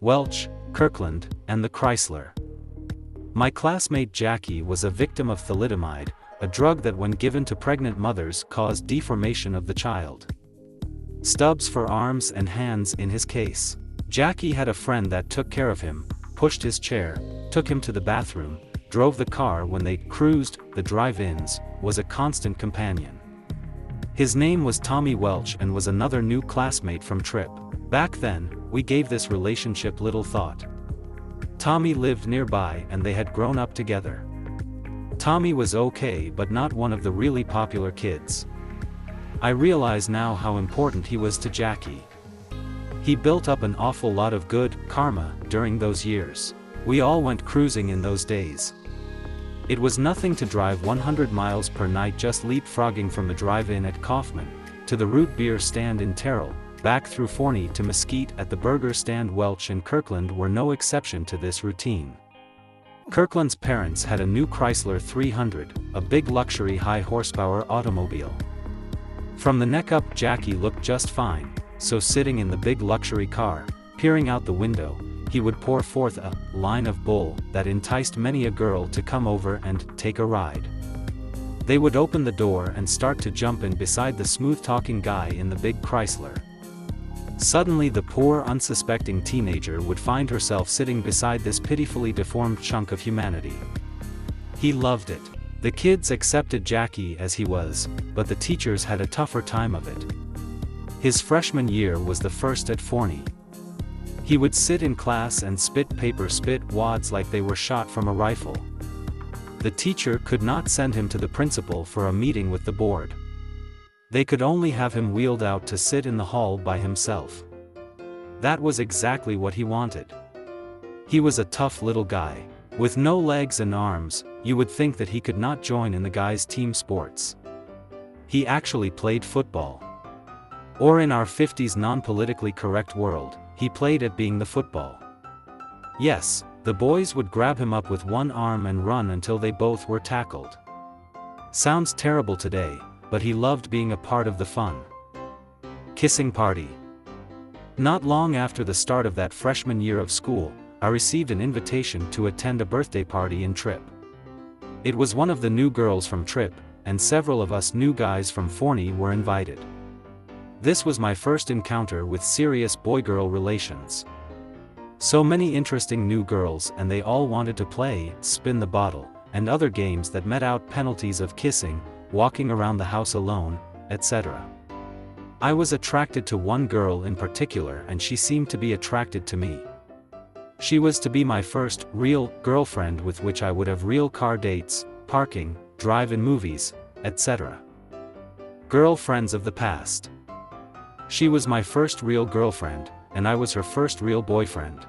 Welch, Kirkland, and the Chrysler. My classmate Jackie was a victim of thalidomide, a drug that when given to pregnant mothers caused deformation of the child. Stubs for arms and hands in his case. Jackie had a friend that took care of him, pushed his chair, took him to the bathroom, drove the car when they cruised the drive-ins, was a constant companion. His name was Tommy Welch and was another new classmate from Trip. Back then, we gave this relationship little thought. Tommy lived nearby and they had grown up together. Tommy was okay but not one of the really popular kids. I realize now how important he was to Jackie. He built up an awful lot of good karma during those years. We all went cruising in those days. It was nothing to drive 100 miles per night just leapfrogging from the drive-in at Kaufman, to the root beer stand in Terrell, back through Forney to Mesquite at the burger stand. Welch and Kirkland were no exception to this routine. Kirkland's parents had a new Chrysler 300, a big luxury high-horsepower automobile. From the neck up Jackie looked just fine, so sitting in the big luxury car, peering out the window, he would pour forth a line of bull that enticed many a girl to come over and take a ride. They would open the door and start to jump in beside the smooth-talking guy in the big Chrysler. Suddenly the poor unsuspecting teenager would find herself sitting beside this pitifully deformed chunk of humanity. He loved it. The kids accepted Jackie as he was, but the teachers had a tougher time of it. His freshman year was the first at Forney. He would sit in class and spit wads like they were shot from a rifle. The teacher could not send him to the principal for a meeting with the board. They could only have him wheeled out to sit in the hall by himself. That was exactly what he wanted. He was a tough little guy. With no legs and arms, you would think that he could not join in the guys' team sports. He actually played football. Or in our 50s non-politically correct world, he played at being the football. Yes, the boys would grab him up with one arm and run until they both were tackled. Sounds terrible today, but he loved being a part of the fun. Kissing party. Not long after the start of that freshman year of school, I received an invitation to attend a birthday party in Trip. It was one of the new girls from Trip, and several of us new guys from Forney were invited. This was my first encounter with serious boy-girl relations. So many interesting new girls and they all wanted to play spin the bottle, and other games that met out penalties of kissing, walking around the house alone, etc. I was attracted to one girl in particular and she seemed to be attracted to me. She was to be my first real girlfriend with which I would have real car dates, parking, drive-in movies, etc. Girlfriends of the past. She was my first real girlfriend, and I was her first real boyfriend.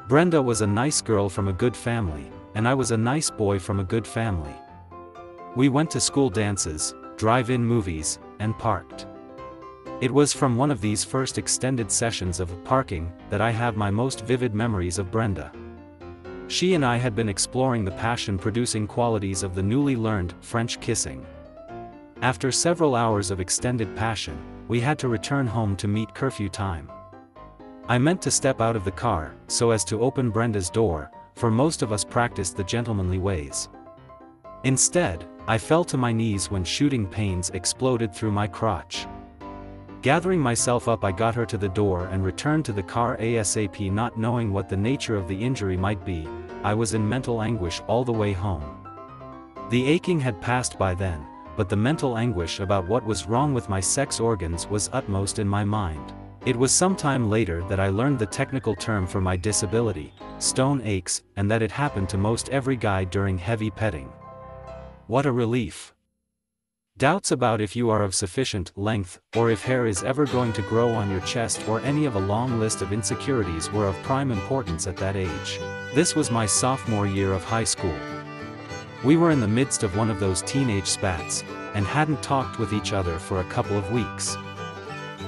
Brenda was a nice girl from a good family, and I was a nice boy from a good family. We went to school dances, drive-in movies, and parked. It was from one of these first extended sessions of parking that I have my most vivid memories of Brenda. She and I had been exploring the passion-producing qualities of the newly learned French kissing. After several hours of extended passion, we had to return home to meet curfew time. I meant to step out of the car, so as to open Brenda's door, for most of us practiced the gentlemanly ways. Instead, I fell to my knees when shooting pains exploded through my crotch. Gathering myself up, I got her to the door and returned to the car ASAP, not knowing what the nature of the injury might be. I was in mental anguish all the way home. The aching had passed by then, but the mental anguish about what was wrong with my sex organs was utmost in my mind. It was some time later that I learned the technical term for my disability, stone aches, and that it happened to most every guy during heavy petting. What a relief! Doubts about if you are of sufficient length, or if hair is ever going to grow on your chest, or any of a long list of insecurities were of prime importance at that age. This was my sophomore year of high school. We were in the midst of one of those teenage spats, and hadn't talked with each other for a couple of weeks.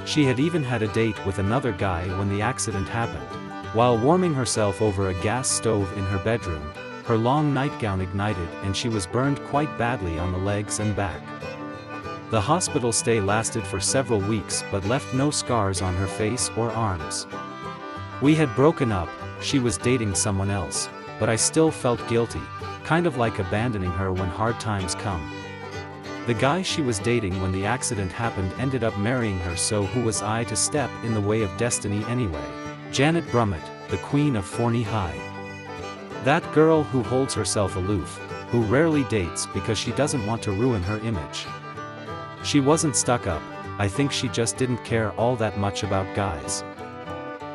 She had even had a date with another guy when the accident happened. While warming herself over a gas stove in her bedroom, her long nightgown ignited and she was burned quite badly on the legs and back. The hospital stay lasted for several weeks but left no scars on her face or arms. We had broken up, she was dating someone else, but I still felt guilty, kind of like abandoning her when hard times come. The guy she was dating when the accident happened ended up marrying her, so who was I to step in the way of destiny anyway? Janet Brummett, the queen of Forney High. That girl who holds herself aloof, who rarely dates because she doesn't want to ruin her image. She wasn't stuck up, I think she just didn't care all that much about guys.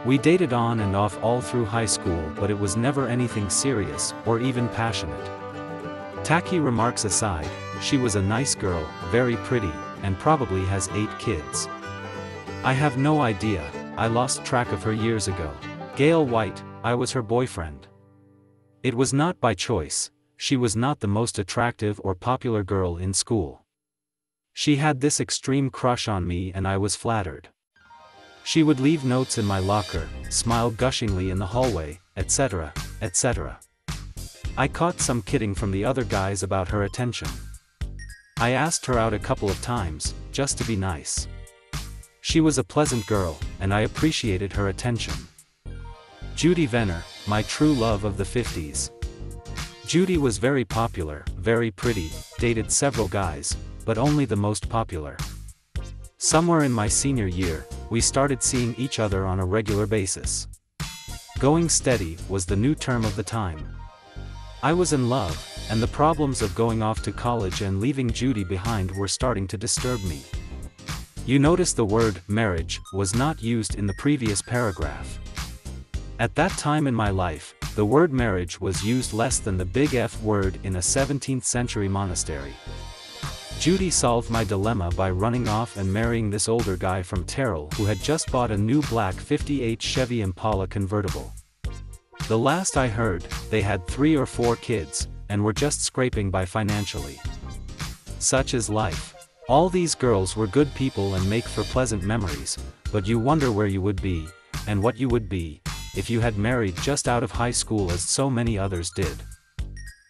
We dated on and off all through high school, but it was never anything serious, or even passionate. Tacky remarks aside, she was a nice girl, very pretty, and probably has 8 kids. I have no idea, I lost track of her years ago. Gail White, I was her boyfriend. It was not by choice, she was not the most attractive or popular girl in school. She had this extreme crush on me and I was flattered. She would leave notes in my locker, smile gushingly in the hallway, etc., etc. I caught some kidding from the other guys about her attention. I asked her out a couple of times, just to be nice. She was a pleasant girl, and I appreciated her attention. Judy Venner, my true love of the 50s. Judy was very popular, very pretty, dated several guys, but only the most popular. Somewhere in my senior year, we started seeing each other on a regular basis. Going steady was the new term of the time. I was in love, and the problems of going off to college and leaving Judy behind were starting to disturb me. You notice the word marriage was not used in the previous paragraph. At that time in my life, the word marriage was used less than the big F word in a 17th century monastery. Judy solved my dilemma by running off and marrying this older guy from Terrell who had just bought a new black '58 Chevy Impala convertible. The last I heard, they had 3 or 4 kids, and were just scraping by financially. Such is life. All these girls were good people and make for pleasant memories, but you wonder where you would be, and what you would be, if you had married just out of high school as so many others did.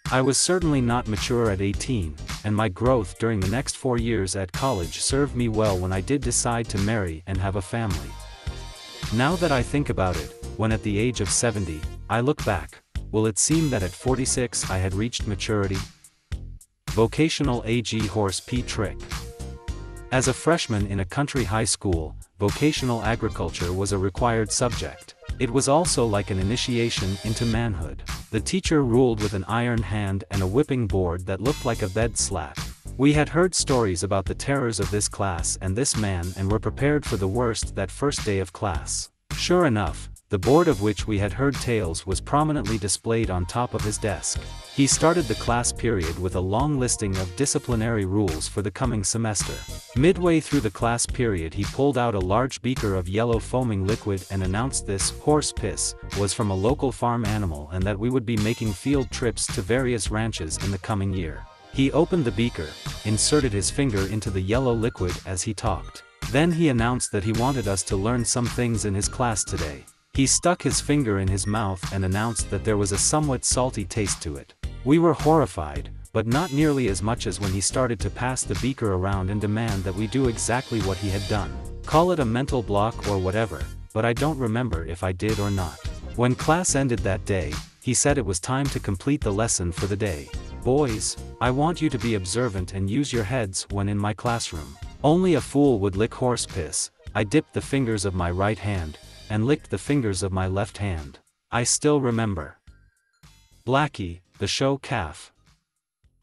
I was certainly not mature at 18, and my growth during the next 4 years at college served me well when I did decide to marry and have a family. Now that I think about it, when at the age of 70, I look back, will it seem that at 46 I had reached maturity? Vocational AG Horse P trick. As a freshman in a country high school, vocational agriculture was a required subject. It was also like an initiation into manhood. The teacher ruled with an iron hand and a whipping board that looked like a bed slat. We had heard stories about the terrors of this class and this man and were prepared for the worst that first day of class. Sure enough, the board of which we had heard tales was prominently displayed on top of his desk. He started the class period with a long listing of disciplinary rules for the coming semester. Midway through the class period he pulled out a large beaker of yellow foaming liquid and announced this horse piss was from a local farm animal and that we would be making field trips to various ranches in the coming year. He opened the beaker, inserted his finger into the yellow liquid as he talked. Then he announced that he wanted us to learn some things in his class today. He stuck his finger in his mouth and announced that there was a somewhat salty taste to it. We were horrified, but not nearly as much as when he started to pass the beaker around and demand that we do exactly what he had done. Call it a mental block or whatever, but I don't remember if I did or not. When class ended that day, he said it was time to complete the lesson for the day. Boys, I want you to be observant and use your heads when in my classroom. Only a fool would lick horse piss. I dipped the fingers of my right hand, and licked the fingers of my left hand. I still remember. Blackie, the show calf.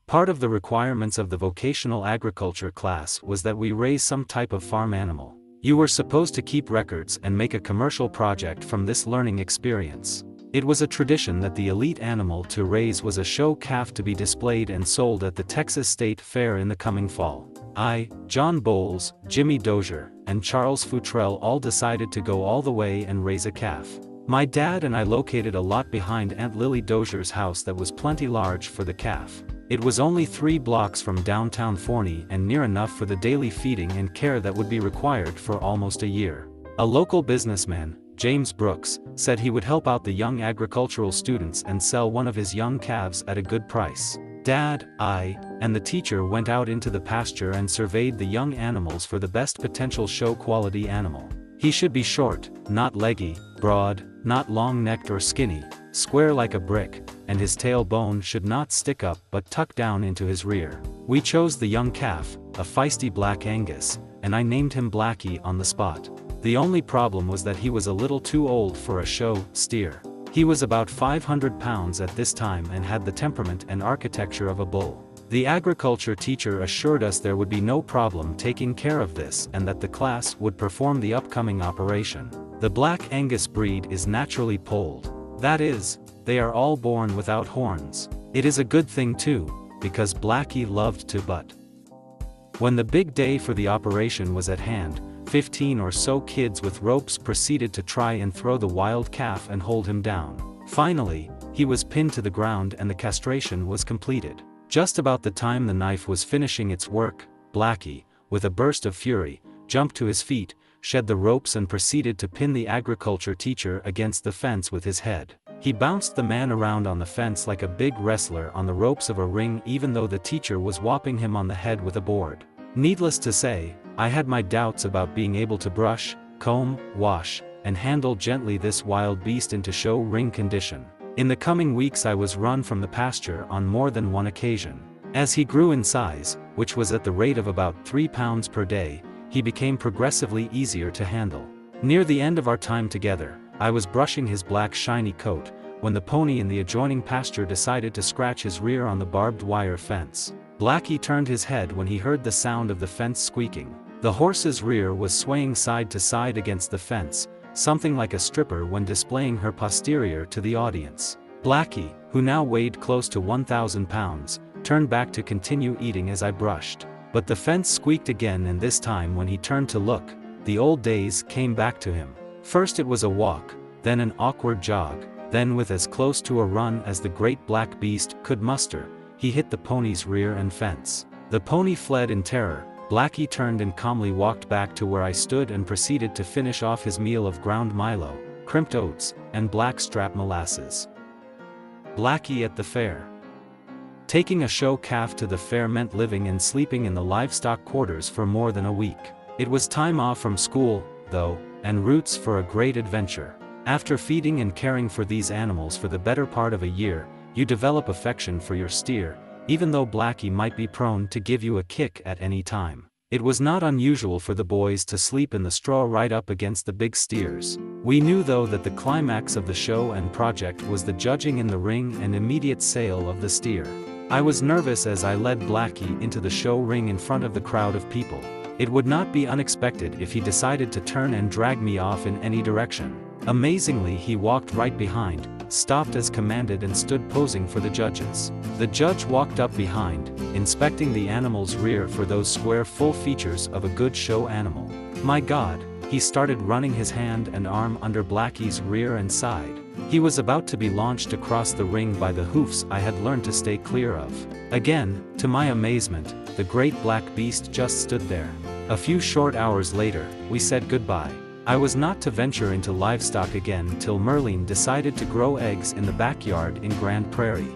Part of the requirements of the vocational agriculture class was that we raise some type of farm animal. You were supposed to keep records and make a commercial project from this learning experience. It was a tradition that the elite animal to raise was a show calf to be displayed and sold at the Texas State Fair in the coming fall. I, John Bowles, Jimmy Dozier, and Charles Futrell all decided to go all the way and raise a calf. My dad and I located a lot behind Aunt Lily Dozier's house that was plenty large for the calf. It was only 3 blocks from downtown Forney and near enough for the daily feeding and care that would be required for almost a year. A local businessman, James Brooks, said he would help out the young agricultural students and sell one of his young calves at a good price. Dad, I, and the teacher went out into the pasture and surveyed the young animals for the best potential show quality animal. He should be short, not leggy, broad, not long-necked or skinny, square like a brick, and his tail bone should not stick up but tuck down into his rear. We chose the young calf, a feisty black Angus, and I named him Blackie on the spot. The only problem was that he was a little too old for a show steer. He was about 500 pounds at this time and had the temperament and architecture of a bull. The agriculture teacher assured us there would be no problem taking care of this and that the class would perform the upcoming operation. The Black Angus breed is naturally polled. That is, they are all born without horns. It is a good thing too, because Blackie loved to butt. When the big day for the operation was at hand, 15 or so kids with ropes proceeded to try and throw the wild calf and hold him down. Finally, he was pinned to the ground and the castration was completed. Just about the time the knife was finishing its work, Blackie, with a burst of fury, jumped to his feet, shed the ropes and proceeded to pin the agriculture teacher against the fence with his head. He bounced the man around on the fence like a big wrestler on the ropes of a ring, even though the teacher was whopping him on the head with a board. Needless to say, I had my doubts about being able to brush, comb, wash, and handle gently this wild beast into show ring condition. In the coming weeks I was run from the pasture on more than one occasion. As he grew in size, which was at the rate of about 3 pounds per day, he became progressively easier to handle. Near the end of our time together, I was brushing his black shiny coat, when the pony in the adjoining pasture decided to scratch his rear on the barbed wire fence. Blackie turned his head when he heard the sound of the fence squeaking. The horse's rear was swaying side to side against the fence, something like a stripper when displaying her posterior to the audience. Blackie, who now weighed close to 1,000 pounds, turned back to continue eating as I brushed. But the fence squeaked again, and this time when he turned to look, the old days came back to him. First it was a walk, then an awkward jog, then with as close to a run as the great black beast could muster, he hit the pony's rear and fence. The pony fled in terror. Blackie turned and calmly walked back to where I stood and proceeded to finish off his meal of ground Milo, crimped oats, and blackstrap molasses. Blackie at the fair. Taking a show calf to the fair meant living and sleeping in the livestock quarters for more than a week. It was time off from school, though, and roots for a great adventure. After feeding and caring for these animals for the better part of a year, you develop affection for your steer, even though Blackie might be prone to give you a kick at any time. It was not unusual for the boys to sleep in the straw right up against the big steers. We knew though that the climax of the show and project was the judging in the ring and immediate sale of the steer. I was nervous as I led Blackie into the show ring in front of the crowd of people. It would not be unexpected if he decided to turn and drag me off in any direction. Amazingly, he walked right behind, stopped as commanded and stood posing for the judges. The judge walked up behind, inspecting the animal's rear for those square full features of a good show animal. My God, he started running his hand and arm under Blackie's rear and side. He was about to be launched across the ring by the hoofs I had learned to stay clear of. Again, to my amazement, the great black beast just stood there. A few short hours later, we said goodbye. I was not to venture into livestock again till Merlin decided to grow eggs in the backyard in Grand Prairie.